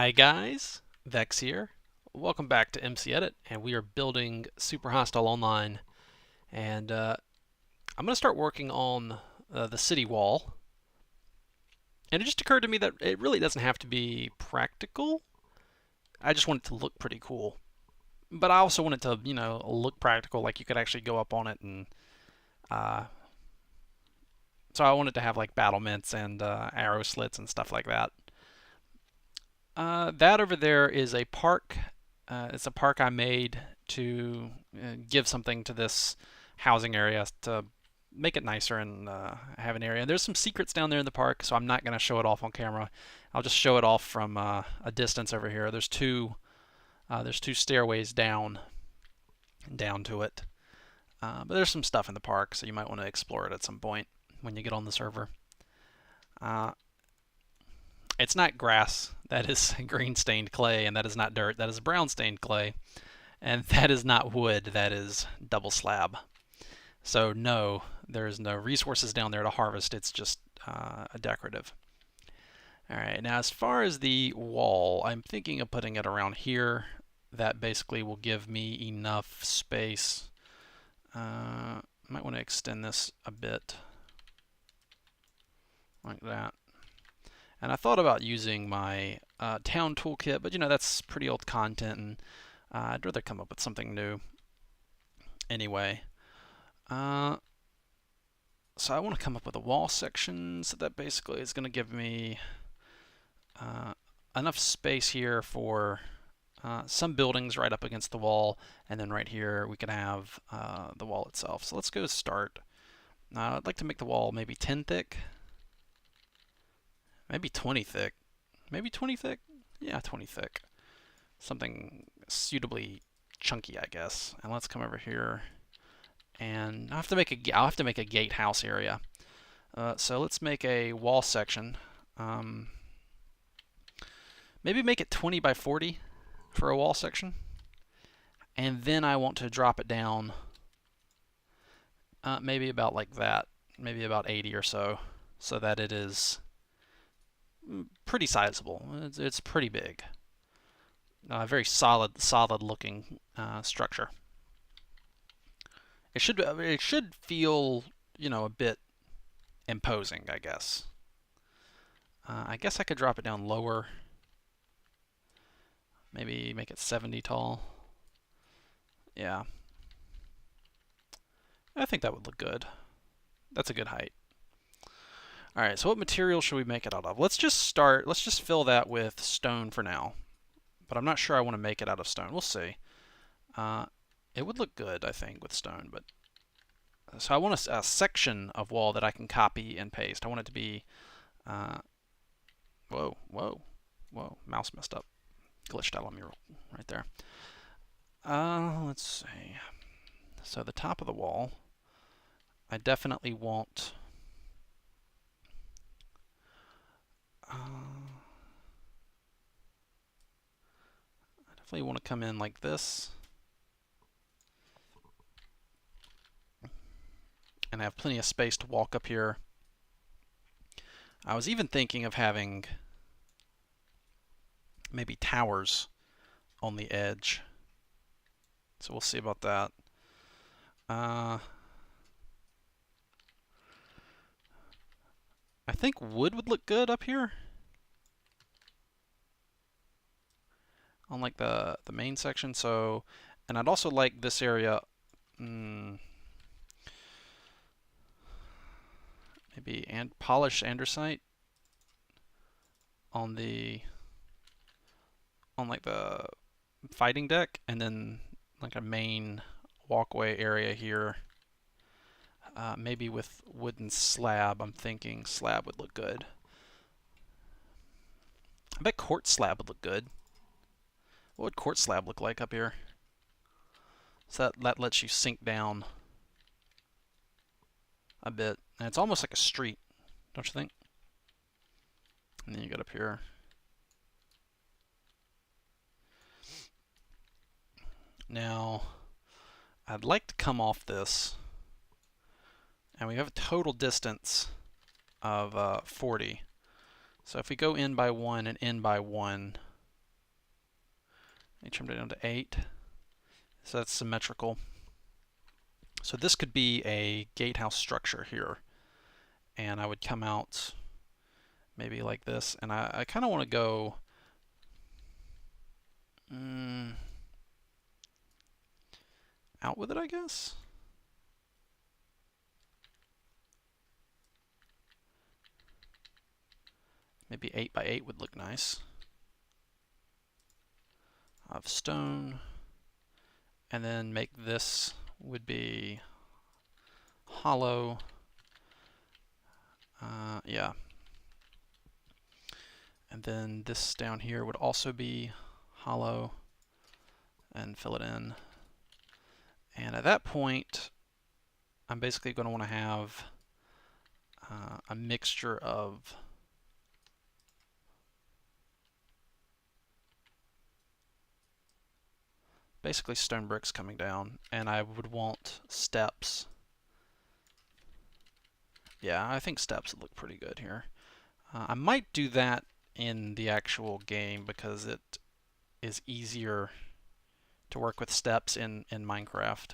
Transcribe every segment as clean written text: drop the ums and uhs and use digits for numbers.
Hi guys, Vechs here. Welcome back to MCEdit, and we are building Super Hostile Online. And I'm going to start working on the city wall. And it just occurred to me that it really doesn't have to be practical. I just want it to look pretty cool. But I also want it to, look practical, like you could actually go up on it and... so I want it to have like battlements and arrow slits and stuff like that. That over there is a park. It's a park I made to give something to this housing area to make it nicer and have an area. And there's some secrets down there in the park, so I'm not going to show it off on camera. I'll just show it off from a distance over here. There's two stairways down to it. But there's some stuff in the park, so you might want to explore it at some point when you get on the server. It's not grass, that is green stained clay, and that is not dirt, that is brown stained clay, and that is not wood, that is double slab. So no, there's no resources down there to harvest, it's just a decorative. Alright, now as far as the wall, I'm thinking of putting it around here. That basically will give me enough space. Might want to extend this a bit, like that. And I thought about using my town toolkit, but that's pretty old content, and I'd rather come up with something new. Anyway, so I want to come up with a wall section, so that basically is going to give me enough space here for some buildings right up against the wall, and then right here we can have the wall itself. So let's go start. I'd like to make the wall maybe 10 thick. Maybe 20 thick. Maybe 20 thick? Yeah, 20 thick. Something suitably chunky, I guess. And let's come over here. And I'll have to make a gatehouse area. So let's make a wall section. Maybe make it 20 by 40 for a wall section. And then I want to drop it down maybe about like that. Maybe about 80 or so. So that it is pretty sizable. It's pretty big. Very solid looking structure. It should feel, a bit imposing, I guess. I guess I could drop it down lower. Maybe make it 70 tall. Yeah. I think that would look good. That's a good height. Alright, so what material should we make it out of? Let's just fill that with stone for now. But I'm not sure I want to make it out of stone. We'll see. It would look good, I think, with stone. But so I want a section of wall that I can copy and paste. I want it to be... whoa. Mouse messed up. Glitched out on me right there. Let's see. So the top of the wall, I definitely want... I definitely want to come in like this and have plenty of space to walk up here. I was even thinking of having maybe towers on the edge, so we'll see about that. I think wood would look good up here on like the main section. So, and I'd also like this area maybe polished andesite on like the fighting deck, and then like a main walkway area here. Maybe with wooden slab. I'm thinking slab would look good. I bet quartz slab would look good. What would quartz slab look like up here? So that lets you sink down a bit. And it's almost like a street, don't you think? And then you get up here. Now, I'd like to come off this. And we have a total distance of 40. So if we go in by 1 and in by 1, I trimmed it down to 8. So that's symmetrical. So this could be a gatehouse structure here. And I would come out maybe like this. And I kind of want to go out with it, I guess. Maybe 8 by 8 would look nice. Of stone. And then make this would be hollow. Yeah. And then this down here would also be hollow, and fill it in. And at that point, I'm basically going to want to have a mixture of basically stone bricks coming down, and I would want steps. Yeah, I think steps would look pretty good here. I might do that in the actual game because it is easier to work with steps in Minecraft,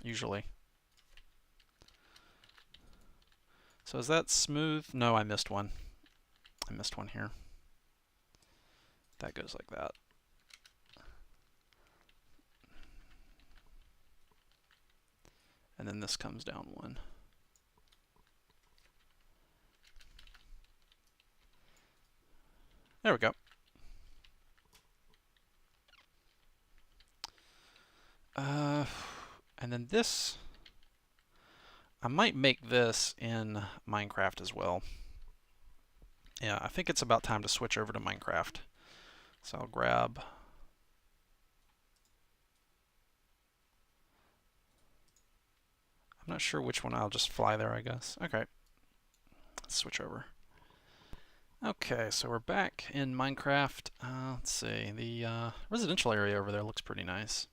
usually. So is that smooth? No, I missed one. I missed one here. That goes like that. And then this comes down one. There we go. And then this, I might make this in Minecraft as well. Yeah, I think it's about time to switch over to Minecraft. So I'll grab I'm not sure which one. I'll just fly there, I guess. Okay. Let's switch over. Okay, so we're back in Minecraft. Let's see. The residential area over there looks pretty nice.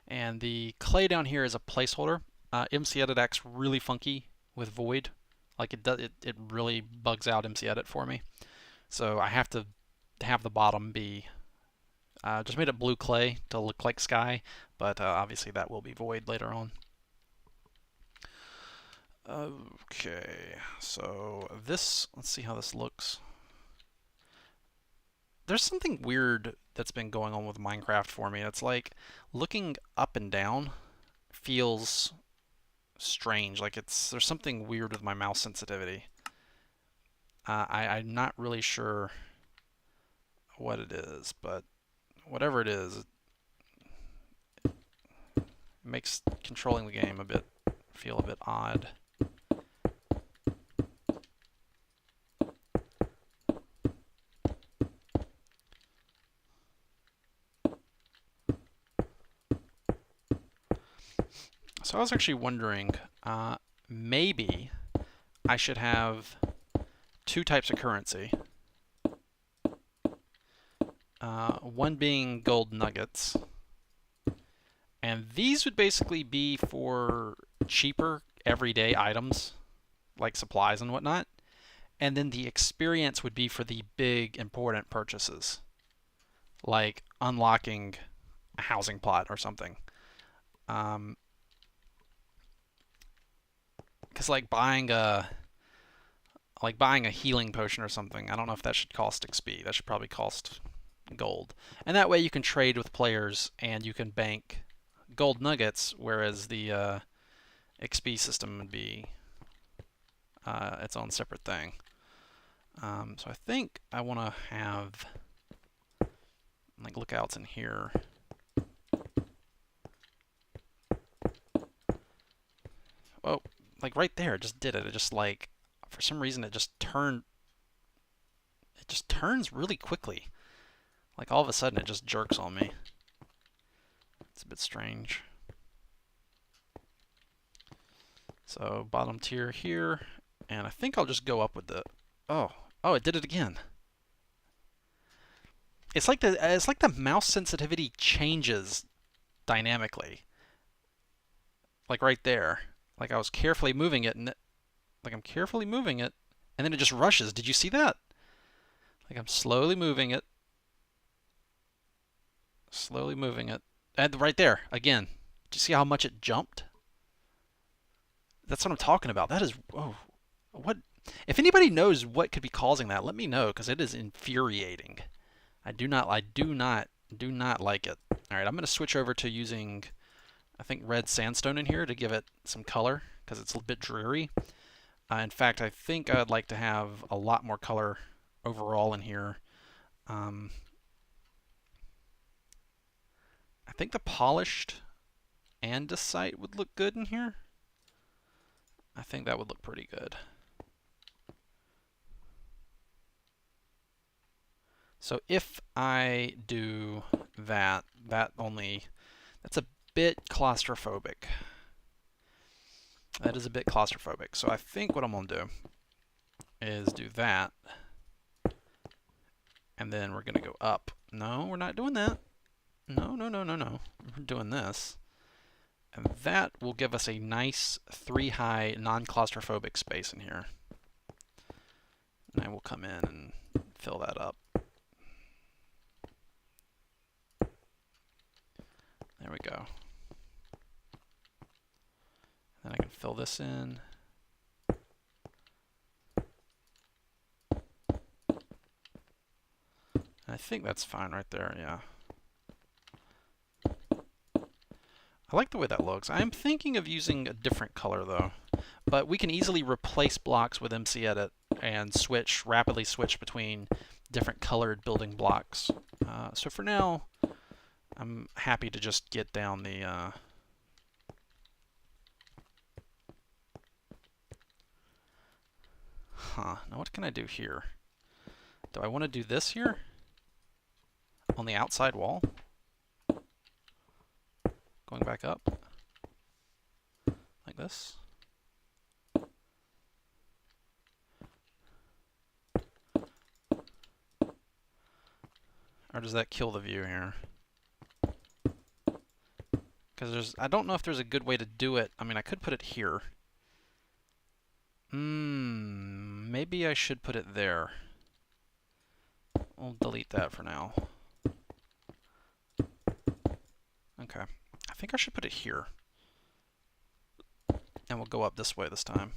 And the clay down here is a placeholder. MCEdit acts really funky with void. Like it really bugs out MCEdit for me. So I have to have the bottom be just made it blue clay to look like sky, but obviously that will be void later on. Okay, so this, let's see how this looks. There's something weird that's been going on with Minecraft for me. It's like looking up and down feels strange. Like there's something weird with my mouse sensitivity. I'm not really sure what it is, but whatever it is, it makes controlling the game feel a bit odd. So I was actually wondering, maybe I should have two types of currency. One being gold nuggets. And these would basically be for cheaper everyday items, like supplies and whatnot. And then the experience would be for the big, important purchases, like unlocking a housing plot or something. Because like buying a healing potion or something, I don't know if that should cost XP. That should probably cost gold. And that way you can trade with players and you can bank gold nuggets, whereas the XP system would be its own separate thing. So I think I want to have like lookouts in here. Oh, like right there, it just did it. It just like, for some reason, it just turns really quickly. Like all of a sudden, it just jerks on me. It's a bit strange. So bottom tier here, and I think I'll just go up with the. Oh, it did it again. It's like the mouse sensitivity changes dynamically. Like right there. Like I was carefully moving it, and I'm carefully moving it, and then it just rushes. Did you see that? Like I'm slowly moving it, slowly moving it. And right there, again. Do you see how much it jumped? That's what I'm talking about. That is, oh, what? If anybody knows what could be causing that, let me know, because it is infuriating. I do not like it. All right, I'm going to switch over to using, I think, red sandstone in here to give it some color, because it's a bit dreary. In fact, I think I'd like to have a lot more color overall in here. I think the polished andesite would look good in here. I think that would look pretty good. So if I do that, that's a bit claustrophobic. That is a bit claustrophobic. So I think what I'm going to do is do that. And then we're going to go up. No, we're not doing that. No. We're doing this. And that will give us a nice 3-high non-claustrophobic space in here. And I will come in and fill that up. There we go. Then I can fill this in. I think that's fine right there, yeah. I like the way that looks. I'm thinking of using a different color though. But we can easily replace blocks with MCEdit and rapidly switch between different colored building blocks. So for now, I'm happy to just get down the now what can I do here? Do I want to do this here? On the outside wall? Going back up? Like this? Or does that kill the view here? Because I don't know if there's a good way to do it. I mean, I could put it here. Maybe I should put it there. I'll delete that for now. Okay. I think I should put it here. And we'll go up this way this time.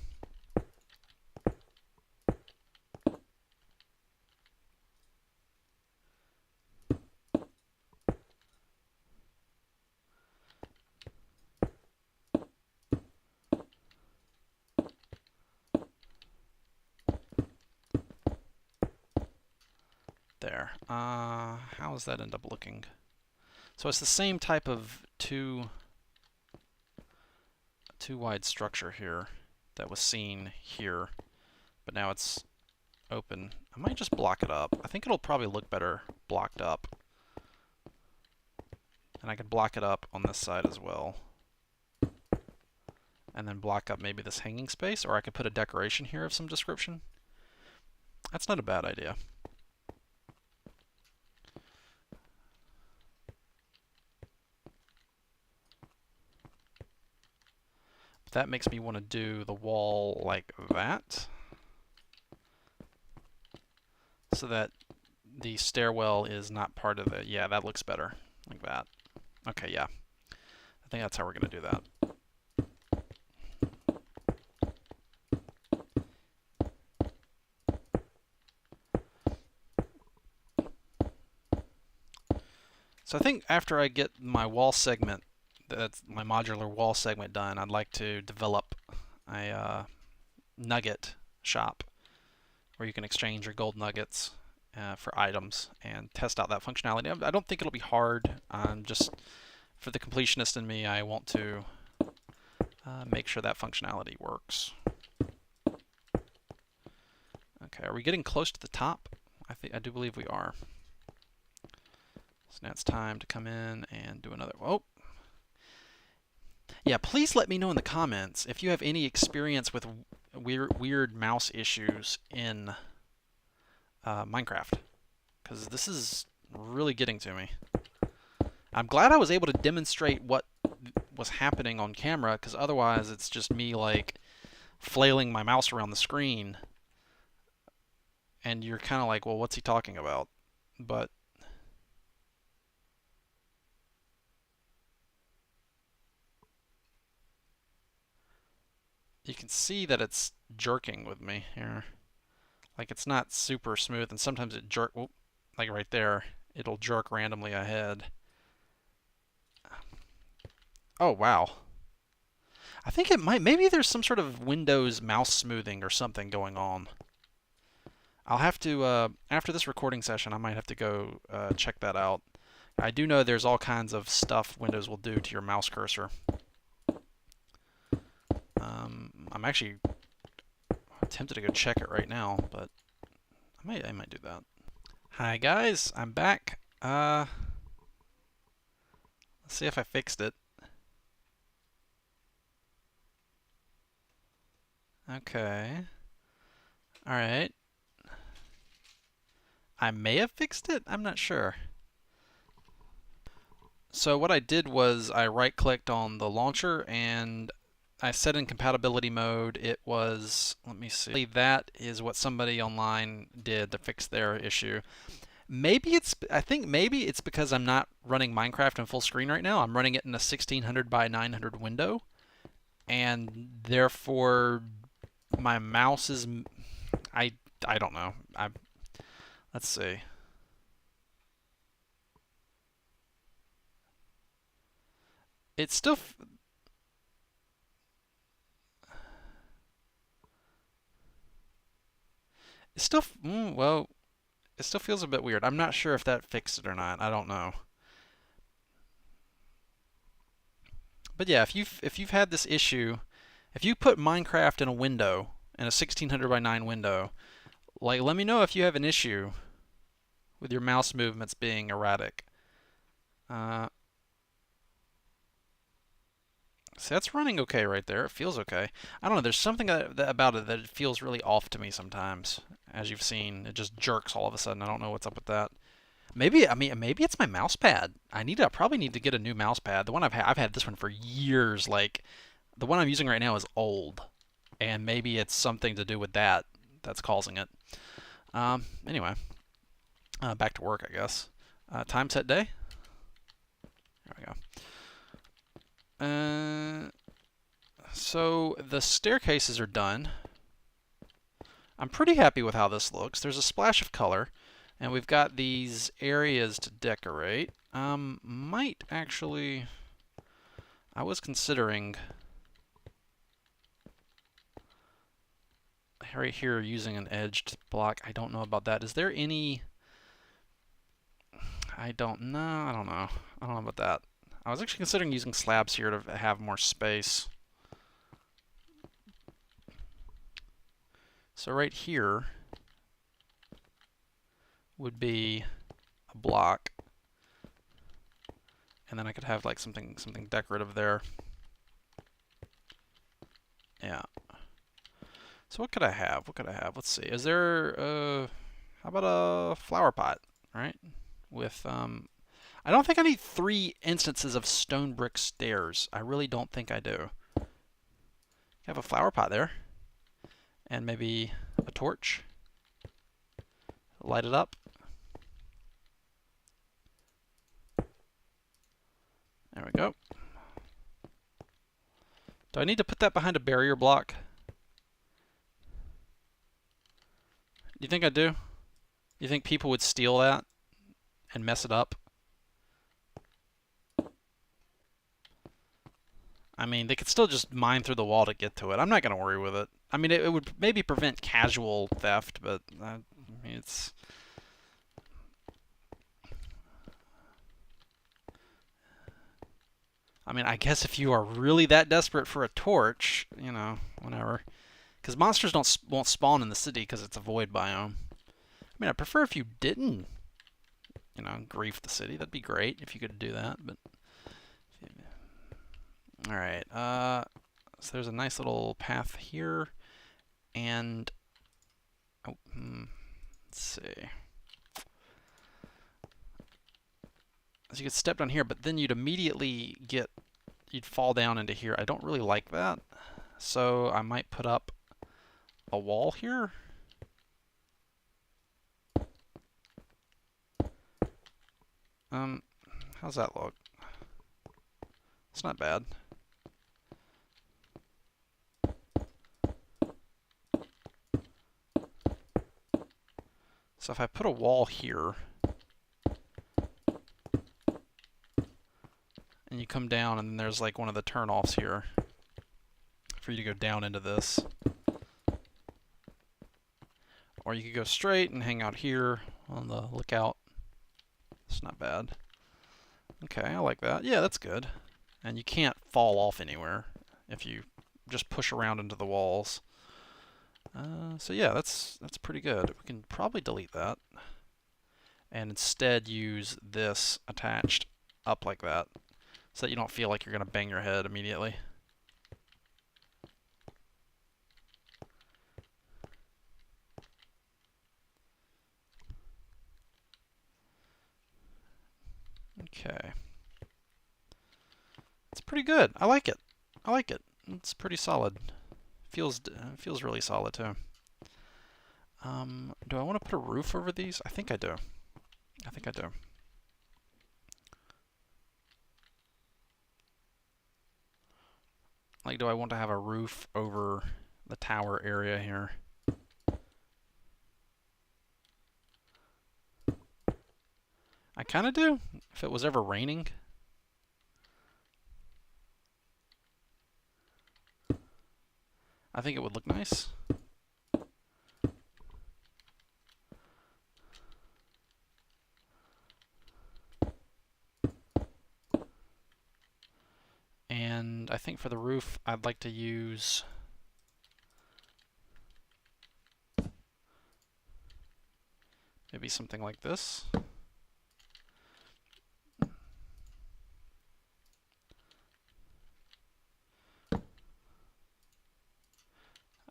There. How does that end up looking? So it's the same type of two wide structure here that was seen here, but now it's open. I might just block it up. I think it'll probably look better blocked up. And I can block it up on this side as well. And then block up maybe this hanging space, or I could put a decoration here of some description. That's not a bad idea. That makes me want to do the wall like that, so that the stairwell is not part of it. Yeah, that looks better, like that. Okay, yeah. I think that's how we're going to do that. So I think after I get my wall segment, that's my modular wall segment done, I'd like to develop a nugget shop where you can exchange your gold nuggets for items and test out that functionality. I don't think it'll be hard. Just for the completionist in me, I want to make sure that functionality works. Okay, are we getting close to the top? I do believe we are. So now it's time to come in and do another. Oh. Yeah, please let me know in the comments if you have any experience with weird mouse issues in Minecraft, because this is really getting to me. I'm glad I was able to demonstrate what was happening on camera, because otherwise it's just me like flailing my mouse around the screen, and you're kind of like, well, what's he talking about? But you can see that it's jerking with me here. Like it's not super smooth, and sometimes it jerk, whoop, like right there, it'll jerk randomly ahead. Oh wow. I think it might, maybe there's some sort of Windows mouse smoothing or something going on. I'll have to, after this recording session, I might have to go check that out. I do know there's all kinds of stuff Windows will do to your mouse cursor. I'm actually tempted to go check it right now, but I might do that. Hi guys, I'm back. Let's see if I fixed it. Okay. Alright. I may have fixed it? I'm not sure. So what I did was I right-clicked on the launcher and I set in compatibility mode. It was, let me see, that is what somebody online did to fix their issue. I think maybe it's because I'm not running Minecraft in full screen right now. I'm running it in a 1600 by 900 window, and therefore my mouse is, I don't know. Let's see. It's still well, it still feels a bit weird. I'm not sure if that fixed it or not. I don't know. But yeah, if you've had this issue, if you put Minecraft in a window, in a 1600 by 9 window, like let me know if you have an issue with your mouse movements being erratic. See, that's running okay right there. It feels okay. I don't know. There's something about it that it feels really off to me sometimes. As you've seen, it just jerks all of a sudden. I don't know what's up with that. Maybe maybe it's my mouse pad. I probably need to get a new mouse pad. The one I've had this one for years. Like the one I'm using right now is old, and maybe it's something to do with that that's causing it. Anyway, back to work, I guess. Time set day. There we go. So the staircases are done. I'm pretty happy with how this looks. There's a splash of color, and we've got these areas to decorate. Might actually, I was considering right here using an edged block. I don't know about that. Is there any? I don't know. I don't know. I don't know about that. I was actually considering using slabs here to have more space. So right here would be a block, and then I could have like something decorative there. Yeah. So what could I have? What could I have? Let's see. Is there how about a flower pot, right? With I don't think I need 3 instances of stone brick stairs. I really don't think I do. Have a flower pot there. And maybe a torch. Light it up. There we go. Do I need to put that behind a barrier block? Do you think I do? You think people would steal that and mess it up? I mean, they could still just mine through the wall to get to it. I'm not going to worry with it. I mean, it would maybe prevent casual theft, but I mean, it's... I mean, I guess if you are really that desperate for a torch, you know, whatever. Because monsters won't spawn in the city because it's a void biome. I mean, I prefer if you didn't, you know, grief the city. That'd be great if you could do that, but... Alright, so there's a nice little path here, and, oh, let's see. So you could step down here, but then you'd immediately you'd fall down into here. I don't really like that, so I might put up a wall here. How's that look? It's not bad. So if I put a wall here, and you come down, and then there's like one of the turnoffs here for you to go down into this. Or you could go straight and hang out here on the lookout. It's not bad. Okay, I like that. Yeah, that's good. And you can't fall off anywhere if you just push around into the walls. So yeah, that's pretty good. We can probably delete that and instead use this attached up like that so that you don't feel like you're going to bang your head immediately. Okay. It's pretty good. I like it. I like it. It's pretty solid. Feels really solid too. Do I want to put a roof over these? I think I do. I think I do. Like, do I want to have a roof over the tower area here? I kind of do, if it was ever raining. I think it would look nice. And I think for the roof, I'd like to use maybe something like this.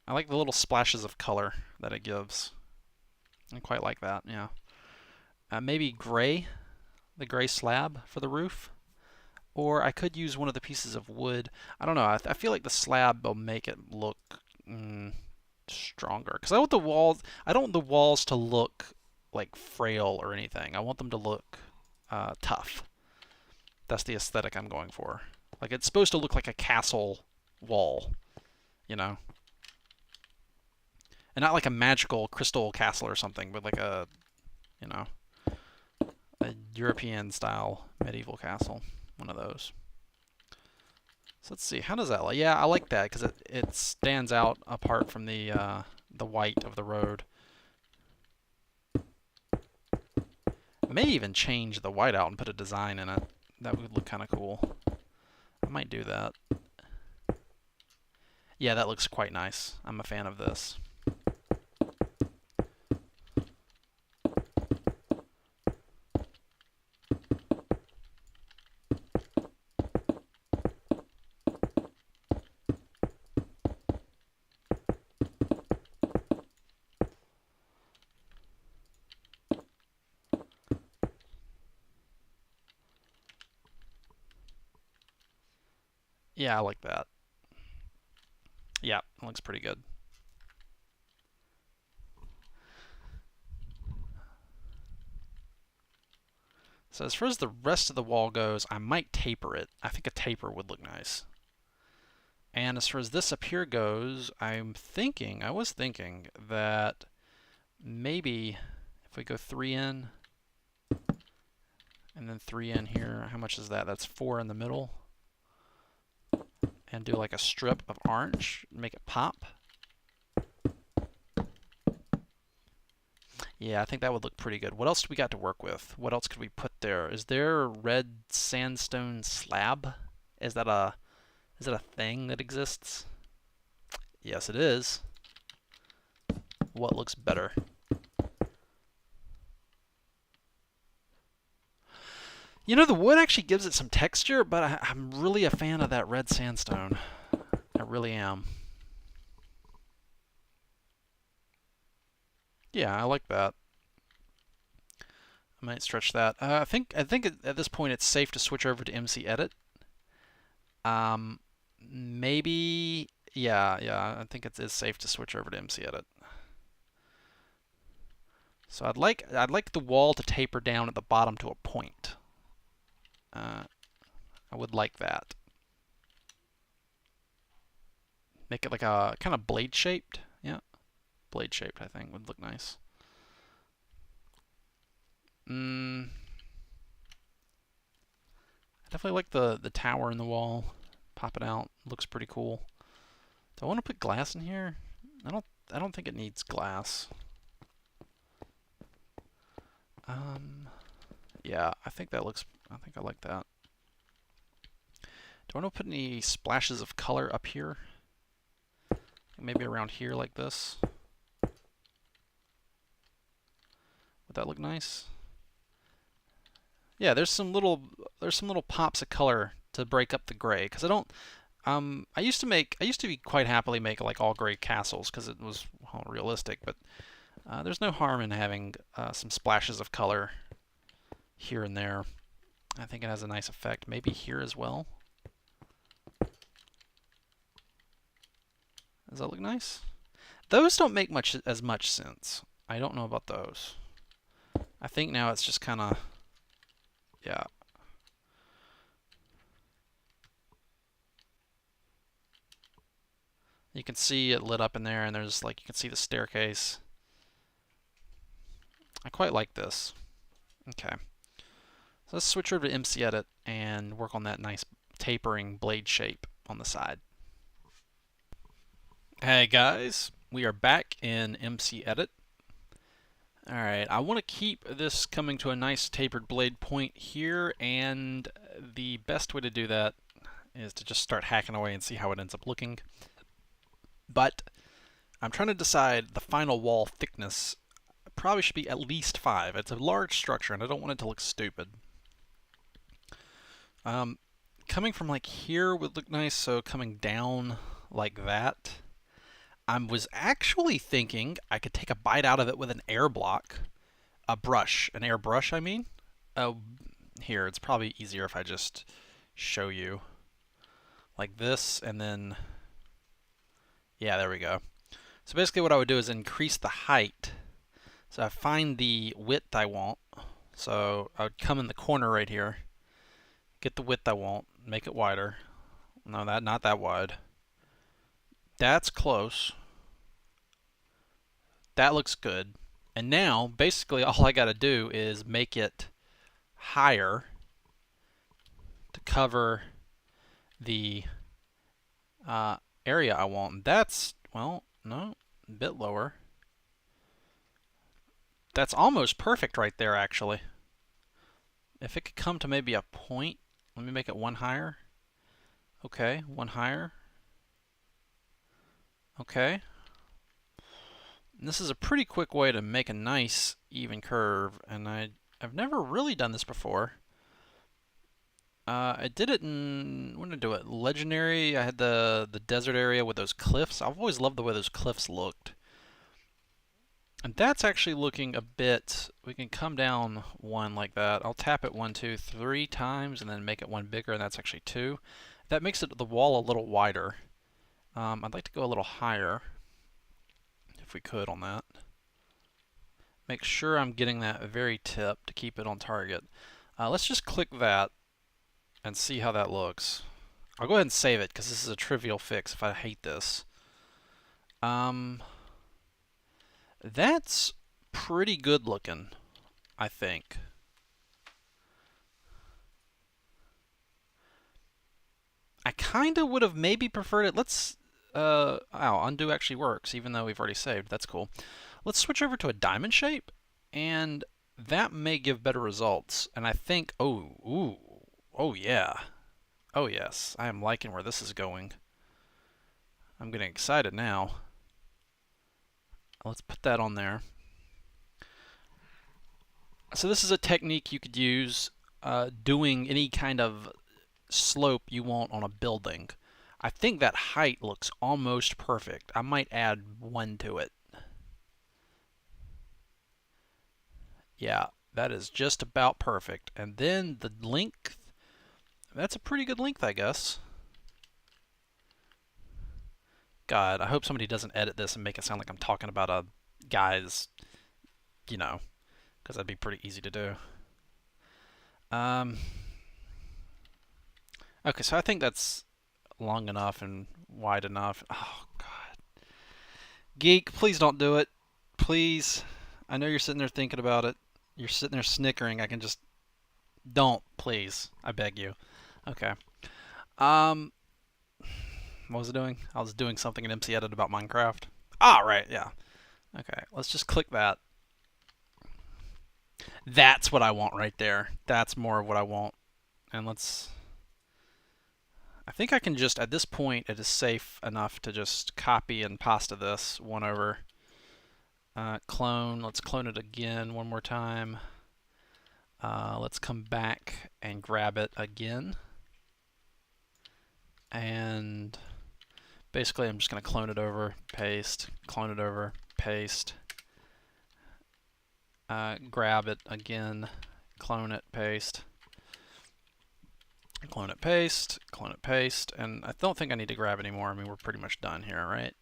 I like the little splashes of color that it gives. I quite like that, yeah. Maybe gray, the gray slab for the roof. Or I could use one of the pieces of wood. I don't know, I feel like the slab will make it look stronger. Because I want the walls, I don't want the walls to look like frail or anything. I want them to look tough. That's the aesthetic I'm going for. Like, it's supposed to look like a castle wall, you know? And not like a magical crystal castle or something, but like a, you know, a European style medieval castle. One of those. So let's see, how does that look? Yeah, I like that because it stands out apart from the white of the road. I may even change the white out and put a design in it. That would look kind of cool. I might do that. Yeah, that looks quite nice. I'm a fan of this. Yeah, I like that. Yeah, it looks pretty good. So as far as the rest of the wall goes, I might taper it. I think a taper would look nice. And as far as this up here goes, I was thinking that maybe if we go 3 in and then 3 in here, how much is that? That's 4 in the middle. And do like a strip of orange, make it pop. Yeah, I think that would look pretty good. What else do we got to work with? What else could we put there? Is there a red sandstone slab? Is that a thing that exists? Yes, it is. What looks better? You know, the wood actually gives it some texture, but I'm really a fan of that red sandstone. I really am. Yeah, I like that. I might stretch that. I think at this point it's safe to switch over to MCEdit. Maybe, yeah, I think it's safe to switch over to MCEdit. So I'd like the wall to taper down at the bottom to a point. I would like that. Make it like a kind of blade shaped. Yeah, blade shaped I think would look nice. I definitely like the tower in the wall. Pop it out. Looks pretty cool. Do I want to put glass in here? I don't think it needs glass. Yeah, I think I like that. Do I want to put any splashes of color up here? Maybe around here like this. Would that look nice? Yeah, there's some little pops of color to break up the gray, because I don't I used to be quite happily make like all gray castles because it was, well, realistic, but there's no harm in having some splashes of color here and there. I think it has a nice effect. Maybe here as well. Does that look nice? Those don't make as much sense. I don't know about those. I think now it's just kind of, yeah. You can see it lit up in there, and there's like, you can see the staircase. I quite like this. Okay. So let's switch over to MCEdit and work on that nice tapering blade shape on the side. Hey guys, we are back in MCEdit. Alright, I want to keep this coming to a nice tapered blade point here, and the best way to do that is to just start hacking away and see how it ends up looking. But I'm trying to decide the final wall thickness. Probably should be at least 5. It's a large structure and I don't want it to look stupid. Coming from like here would look nice, so coming down like that. I was actually thinking I could take a bite out of it with an air block. An airbrush, I mean. Here, it's probably easier if I just show you. Like this, and then, yeah, there we go. So basically what I would do is increase the height. So I find the width I want. So I would come in the corner right here, get the width I want, make it wider. No, not that wide. That's close. That looks good. And now, basically, all I got to do is make it higher to cover the area I want. And that's, well, no, a bit lower. That's almost perfect right there, actually. If it could come to maybe a point, let me make it one higher. Okay, one higher. Okay. And this is a pretty quick way to make a nice even curve, and I've never really done this before. I did it in, when did I do it? Legendary. I had the desert area with those cliffs. I've always loved the way those cliffs looked. And that's actually looking a bit, we can come down one like that. I'll tap it 1, 2, 3 times and then make it one bigger, and that's actually 2. That makes the wall a little wider. I'd like to go a little higher, if we could, on that. Make sure I'm getting that very tip to keep it on target. Let's just click that and see how that looks. I'll go ahead and save it because this is a trivial fix if I hate this. That's pretty good looking, I think. I kind of would have maybe preferred it. Let's, undo actually works, even though we've already saved. That's cool. Let's switch over to a diamond shape, and that may give better results. And I think, oh yeah. Oh yes, I am liking where this is going. I'm getting excited now. Let's put that on there. So this is a technique you could use doing any kind of slope you want on a building. I think that height looks almost perfect. I might add 1 to it. Yeah, that is just about perfect. And then the length, that's a pretty good length, I guess. God, I hope somebody doesn't edit this and make it sound like I'm talking about a guy's, you know, because that'd be pretty easy to do. Okay, so I think that's long enough and wide enough. Oh, God. Geek, please don't do it. Please. I know you're sitting there thinking about it. You're sitting there snickering. I can just don't, please. I beg you. Okay. Um, what was I doing? I was doing something in MCEdit about Minecraft. Ah, right, yeah. Okay, let's just click that. That's what I want right there. That's more of what I want. And I think I can just, at this point, it is safe enough to just copy and pasta this one over. Clone, let's clone it again one more time. Let's come back and grab it again. And basically I'm just going to clone it over, paste, clone it over, paste. Grab it again, clone it, paste. Clone it, paste, clone it, paste, and I don't think I need to grab anymore. I mean, we're pretty much done here, right?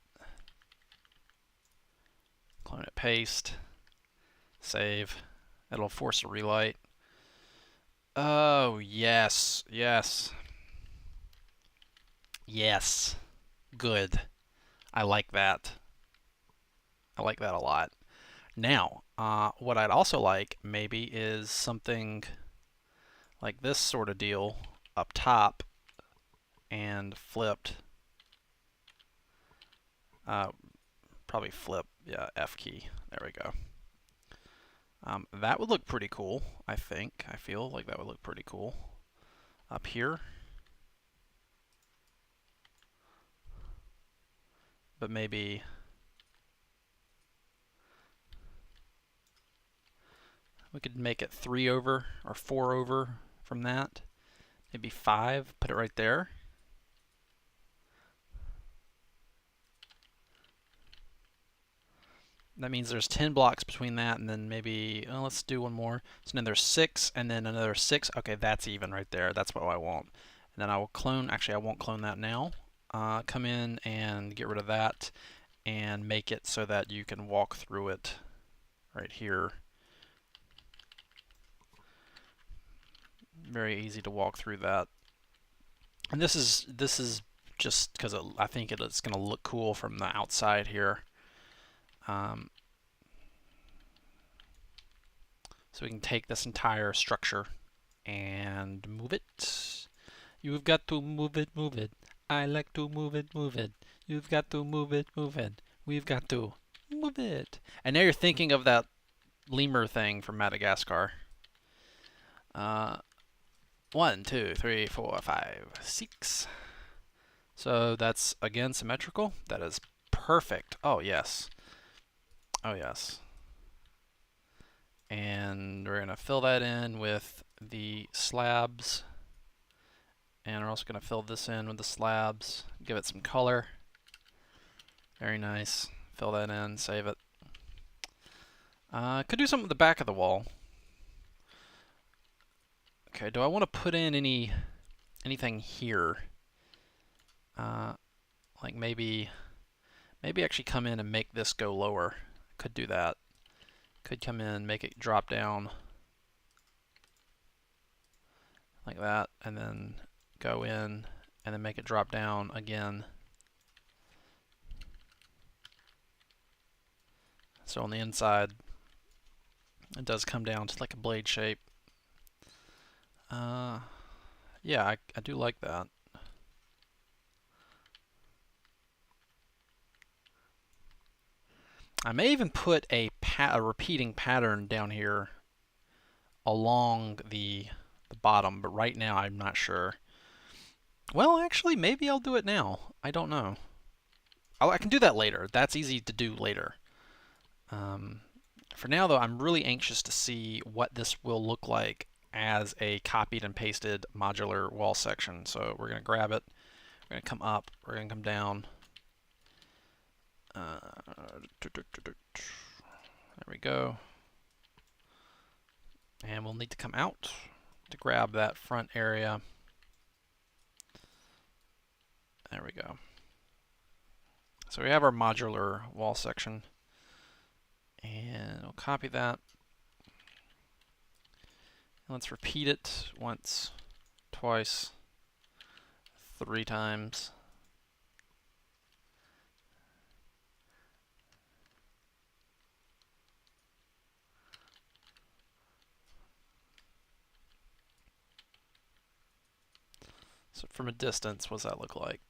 Clone it, paste, save. It'll force a relight. Oh, yes, yes. Yes. Good. I like that. I like that a lot. Now, what I'd also like maybe is something like this sort of deal up top and flipped. Probably flip, yeah, F key. There we go. That would look pretty cool, I think. I feel like that would look pretty cool. Up here. But maybe we could make it 3 over or 4 over from that. Maybe 5, put it right there. That means there's 10 blocks between that and then maybe, let's do one more. So then there's 6 and then another 6. Okay, that's even right there. That's what I want. And then I will clone, actually I won't clone that now. Come in and get rid of that and make it so that you can walk through it right here. Very easy to walk through that. And this is just because I think it's going to look cool from the outside here. So we can take this entire structure and move it. You've got to move it, move it. I like to move it, move it. You've got to move it, move it. We've got to move it. And now you're thinking of that lemur thing from Madagascar. 1, 2, 3, 4, 5, 6. So that's again symmetrical. That is perfect. Oh yes. Oh yes. And we're going to fill that in with the slabs. And we're also going to fill this in with the slabs. Give it some color. Very nice. Fill that in, save it. Could do something with the back of the wall. Okay, do I want to put in anything here? Like maybe actually come in and make this go lower. Could do that. Could come in, make it drop down like that, and then go in and then make it drop down again. So on the inside, it does come down to like a blade shape. Yeah, I do like that. I may even put a repeating pattern down here along the bottom, but right now I'm not sure. Well, actually, maybe I'll do it now. I don't know. I can do that later. That's easy to do later. For now, though, I'm really anxious to see what this will look like as a copied and pasted modular wall section. So we're going to grab it. We're going to come up. We're going to come down. There we go. And we'll need to come out to grab that front area. There we go. So we have our modular wall section. And we'll copy that. And let's repeat it once, twice, 3 times. So from a distance, what does that look like?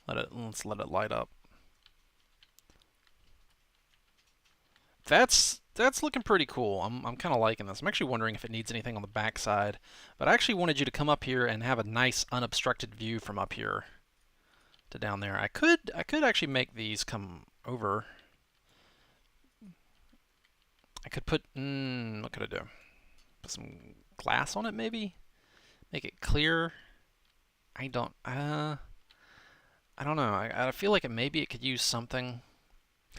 Let's let it light up. That's looking pretty cool. I'm kind of liking this. I'm actually wondering if it needs anything on the back side, but I actually wanted you to come up here and have a nice unobstructed view from up here to down there. I could actually make these come over. I could put what could I do? Put some glass on it maybe? Make it clear. I don't know. I feel like maybe it could use something.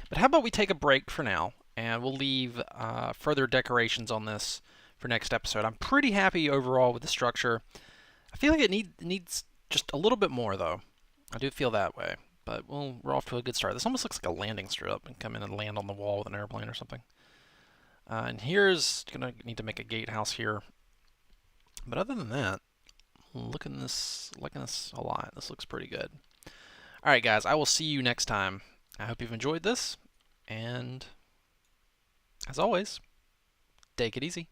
But how about we take a break for now, and we'll leave further decorations on this for next episode. I'm pretty happy overall with the structure. I feel like it needs just a little bit more, though. I do feel that way. But we're off to a good start. This almost looks like a landing strip and come in and land on the wall with an airplane or something. And here's going to need to make a gatehouse here. But other than that, liking this a lot. This looks pretty good. All right, guys, I will see you next time. I hope you've enjoyed this, and as always, take it easy.